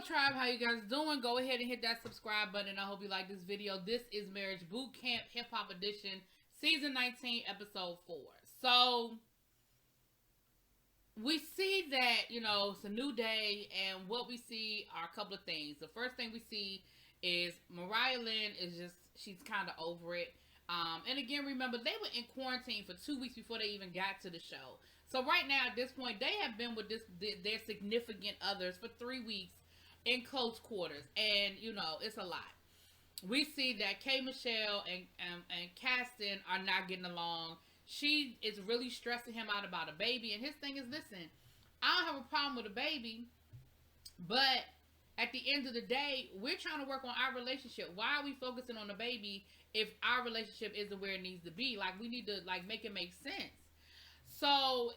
tribe, how you guys doing? Go ahead and hit that subscribe button. I hope you like this video. This is Marriage Bootcamp Hip Hop Edition, Season 19, Episode 4. So, we see that, you know, it's a new day, and what we see are a couple of things. The first thing we see is Mariah Lynn is just, she's kind of over it. And again, remember, they were in quarantine for 2 weeks before they even got to the show. So right now, at this point, they have been with their significant others for 3 weeks in close quarters. And, you know, it's a lot. We see that K. Michelle and Caston are not getting along. She is really stressing him out about a baby. And his thing is, listen, I don't have a problem with a baby, but at the end of the day, we're trying to work on our relationship. Why are we focusing on the baby if our relationship isn't where it needs to be? Like, we need to, like, make it make sense. So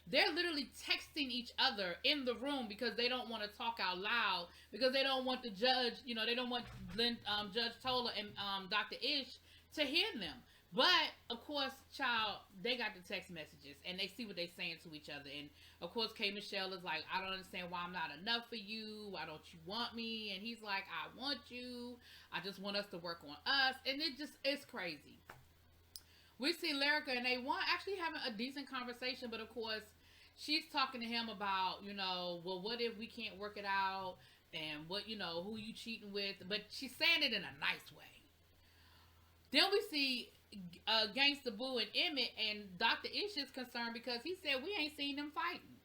they're literally texting each other in the room because they don't want to talk out loud, because they don't want the judge, you know, they don't want Judge Tola and Dr. Ish to hear them. But, of course, child, they got the text messages, and they see what they're saying to each other. And, of course, K. Michelle is like, I don't understand why I'm not enough for you. Why don't you want me? And he's like, I want you. I just want us to work on us. And it's crazy. We see Lyrica and A1 actually having a decent conversation, but, of course, she's talking to him about, you know, well, what if we can't work it out? And what, you know, who you cheating with? But she's saying it in a nice way. Then we see Gangsta Boo and Emmett, and Dr. Ish is concerned because he said we ain't seen them fighting.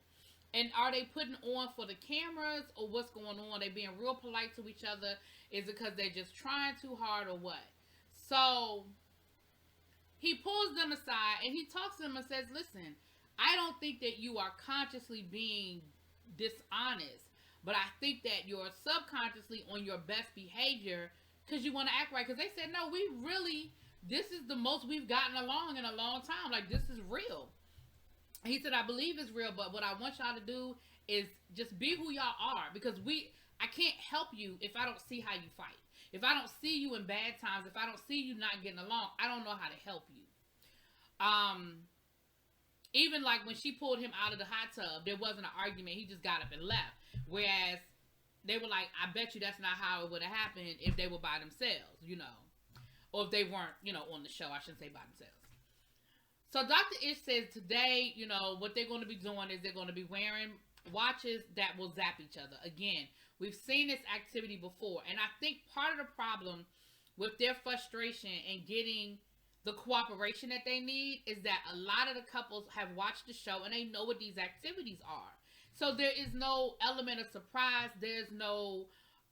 And are they putting on for the cameras, or what's going on? They being real polite to each other? Is it because they're just trying too hard, or what? So he pulls them aside and he talks to them and says, listen, I don't think that you are consciously being dishonest, but I think that you're subconsciously on your best behavior because you want to act right. Because they said, no, we really, this is the most we've gotten along in a long time. Like, this is real. He said, I believe it's real, but what I want y'all to do is just be who y'all are, because I can't help you if I don't see how you fight. If I don't see you in bad times, if I don't see you not getting along, I don't know how to help you. Even like when she pulled him out of the hot tub, there wasn't an argument. He just got up and left. Whereas they were like, I bet you that's not how it would have happened if they were by themselves, you know. Or if they weren't, you know, on the show. I shouldn't say by themselves. So Dr. Ish says today, you know, what they're going to be doing is they're going to be wearing watches that will zap each other. Again, we've seen this activity before. And I think part of the problem with their frustration and getting the cooperation that they need is that a lot of the couples have watched the show and they know what these activities are. So there is no element of surprise. There's no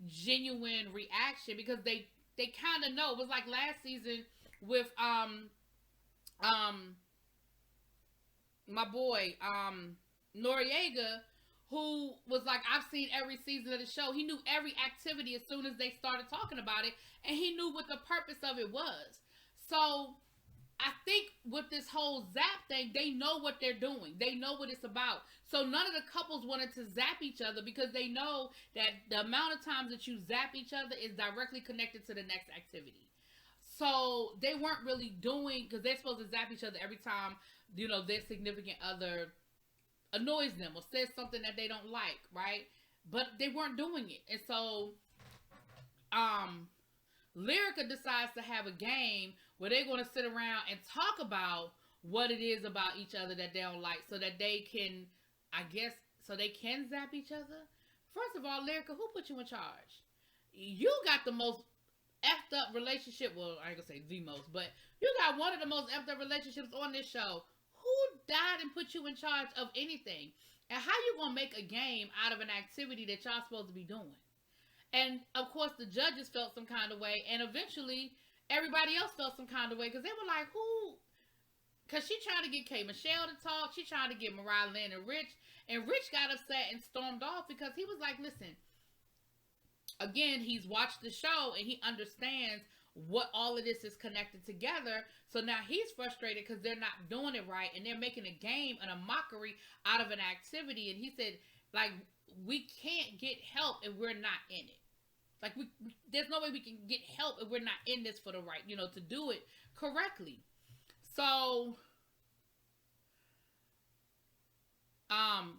genuine reaction because they kind of know. It was like last season with my boy Noriega, who was like, I've seen every season of the show. He knew every activity as soon as they started talking about it, and he knew what the purpose of it was. So I think with this whole zap thing, they know what they're doing. They know what it's about. So none of the couples wanted to zap each other because they know that the amount of times that you zap each other is directly connected to the next activity. So they weren't really doing, because they're supposed to zap each other every time, you know, their significant other annoys them or says something that they don't like, right? But they weren't doing it. And so Lyrica decides to have a game where they're going to sit around and talk about what it is about each other that they don't like, so that they can, I guess, so they can zap each other. First of all, Lyrica, who put you in charge? You got the most effed up relationship. Well, I ain't gonna say the most, but you got one of the most effed up relationships on this show. Who died and put you in charge of anything? And how you gonna make a game out of an activity that y'all supposed to be doing? And of course, the judges felt some kind of way, and eventually everybody else felt some kind of way because they were like, who? Because she trying to get K. Michelle to talk. She trying to get Mariah Lynn and Rich. And Rich got upset and stormed off because he was like, listen, again, he's watched the show and he understands what all of this is connected together. So now he's frustrated because they're not doing it right. And they're making a game and a mockery out of an activity. And he said, like, we can't get help if we're not in it. Like, there's no way we can get help if we're not in this for the right, you know, to do it correctly. So,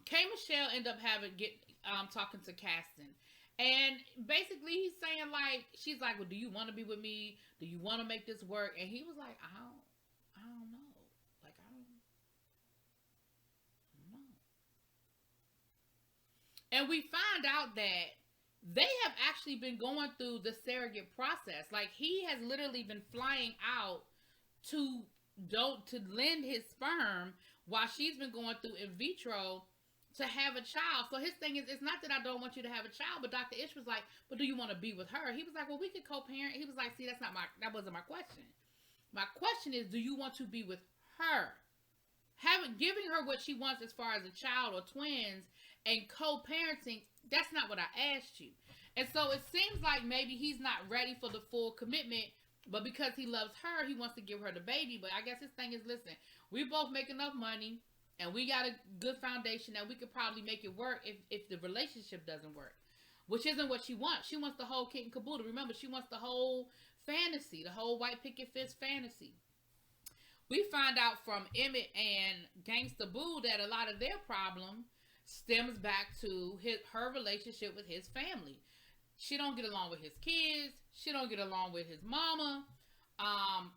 K Michelle ended up talking to Caston. And basically he's saying like, she's like, well, do you want to be with me? Do you want to make this work? And he was like, I don't know. Like, I don't know. And we find out that they have actually been going through the surrogate process. Like, he has literally been flying out to lend his sperm while she's been going through in vitro to have a child. So his thing is, it's not that I don't want you to have a child, but Dr. Ish was like, but do you want to be with her? He was like, well, we could co-parent. He was like, see, that wasn't my question. My question is, do you want to be with her? Giving her what she wants as far as a child or twins and co-parenting, that's not what I asked you. And so it seems like maybe he's not ready for the full commitment, but because he loves her, he wants to give her the baby. But I guess his thing is, listen, we both make enough money and we got a good foundation that we could probably make it work if the relationship doesn't work, which isn't what she wants. She wants the whole kit and caboodle. Remember, she wants the whole fantasy, the whole white picket fist fantasy. We find out from Emmett and Gangsta Boo that a lot of their problem stems back to her relationship with his family. She don't get along with his kids. She don't get along with his mama.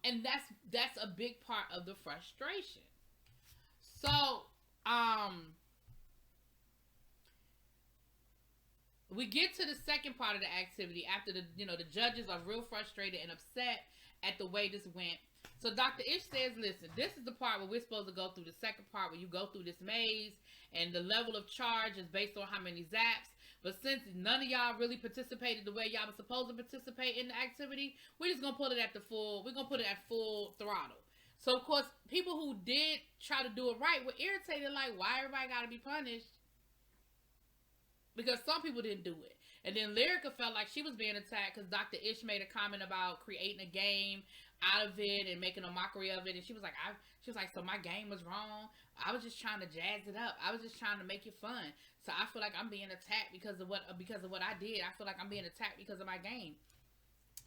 And that's a big part of the frustration. So, we get to the second part of the activity after the judges are real frustrated and upset at the way this went. So Dr. Ish says, listen, this is the part where we're supposed to go through the second part where you go through this maze and the level of charge is based on how many zaps. But since none of y'all really participated the way y'all were supposed to participate in the activity, we're just going to put it at full throttle. So, of course, people who did try to do it right were irritated, like, why everybody got to be punished? Because some people didn't do it. And then Lyrica felt like she was being attacked because Dr. Ish made a comment about creating a game out of it and making a mockery of it. And she was like, so my game was wrong. I was just trying to jazz it up. I was just trying to make it fun. So I feel like I'm being attacked because of what I did. I feel like I'm being attacked because of my game.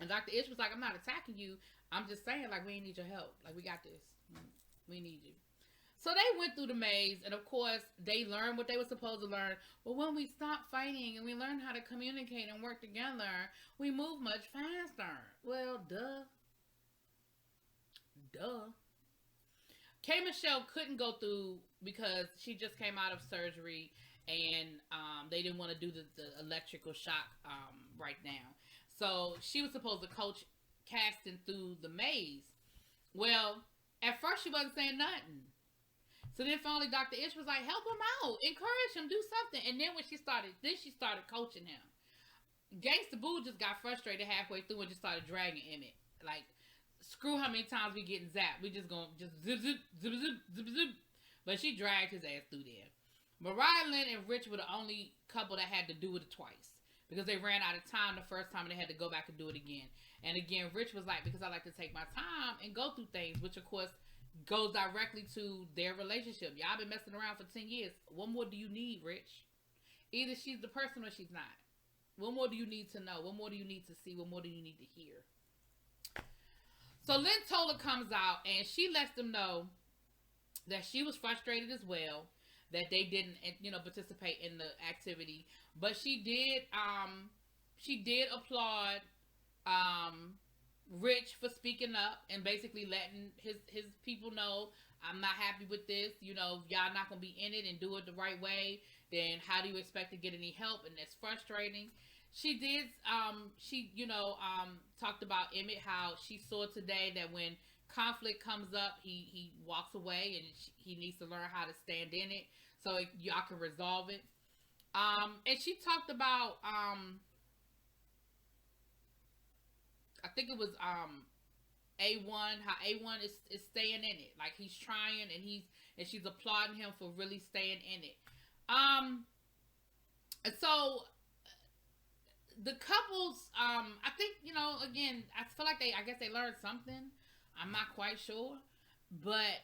And Dr. Ish was like, I'm not attacking you. I'm just saying, like, we need your help. Like, we got this. We need you. So they went through the maze, and of course, they learned what they were supposed to learn. But when we stop fighting and we learn how to communicate and work together, we move much faster. Well, duh. K Michelle couldn't go through because she just came out of surgery, and they didn't want to do the electrical shock right now. So she was supposed to coach Caston through the maze. Well, at first she wasn't saying nothing. So then finally Dr. Ish was like, help him out. Encourage him. Do something. And then she started coaching him. Gangsta Boo just got frustrated halfway through and just started dragging Emmett. Like, screw how many times we getting zapped. We just gonna just zip, zip, zip, zip, zip, zip. But she dragged his ass through there. Mariah Lynn and Rich were the only couple that had to do it twice. Because they ran out of time the first time and they had to go back and do it again. And again, Rich was like, because I like to take my time and go through things, which of course goes directly to their relationship. Y'all been messing around for 10 years. What more do you need, Rich? Either she's the person or she's not. What more do you need to know? What more do you need to see? What more do you need to hear? So Lynn Tola comes out and she lets them know that she was frustrated as well, that they didn't, participate in the activity. But she did applaud Rich for speaking up and basically letting his people know, I'm not happy with this. If y'all not gonna be in it and do it the right way, then how do you expect to get any help? And that's frustrating. She did. She talked about Emmett, how she saw today that when conflict comes up, he walks away and he needs to learn how to stand in it so y'all can resolve it. And she talked about I think it was A1, how A1 is staying in it. Like, he's trying and she's applauding him for really staying in it. And so the couples, I think, again, I feel like I guess they learned something. I'm not quite sure. But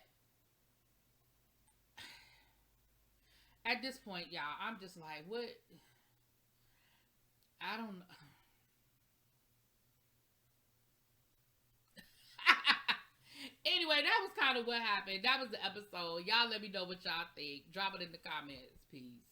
at this point, y'all, I'm just like, what? I don't know. Anyway, anyway, that was kind of what happened. That was the episode. Y'all let me know what y'all think. Drop it in the comments. Peace.